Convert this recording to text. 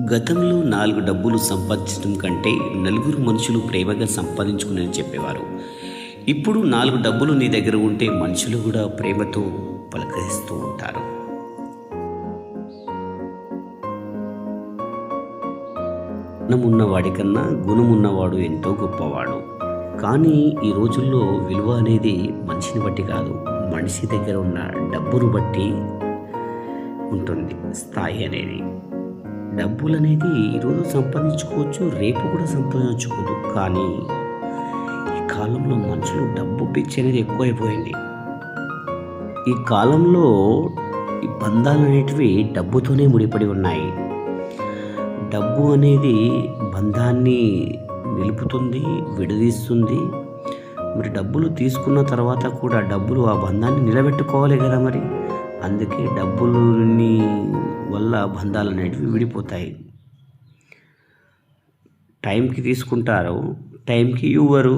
గతంలో 4 డబ్బులు సంపాదించడం కంటే నలుగురు మనుషులు ప్రేమగా సంపాదించుకుని చెప్పేవారు. ఇప్పుడు 4 డబ్బులు నీ దగ్గర ఉంటే మనుషులు కూడా ప్రేమతో పలకరిస్తూ ఉంటారు. గుణమున్నవాడి కన్నా గుణమున్నవాడు ఎంతో గొప్పవాడు. కానీ ఈ రోజుల్లో విలువ అనేది మనిషిని బట్టి కాదు, మనిషి దగ్గర ఉన్న డబ్బును బట్టి ఉంటుంది స్థాయి అనేది. డబ్బులు అనేది ఈరోజు సంపాదించుకోవచ్చు, రేపు కూడా సంపాదించుకోవచ్చు. కానీ ఈ కాలంలో మనుషులు డబ్బు పిచ్చి అనేది ఎక్కువైపోయింది. ఈ కాలంలో ఈ బంధాలు అనేటివి డబ్బుతోనే ముడిపడి ఉన్నాయి. డబ్బు అనేది బంధాన్ని నిలుపుతుంది, విడదీస్తుంది. మరి డబ్బులు తీసుకున్న తర్వాత కూడా డబ్బులు ఆ బంధాన్ని నిలబెట్టుకోవాలి కదా మరి. అందుకే డబ్బులని వల్ల బంధాలు అనేటివి విడిపోతాయి. టైంకి తీసుకుంటారు, టైంకి ఇవ్వరు.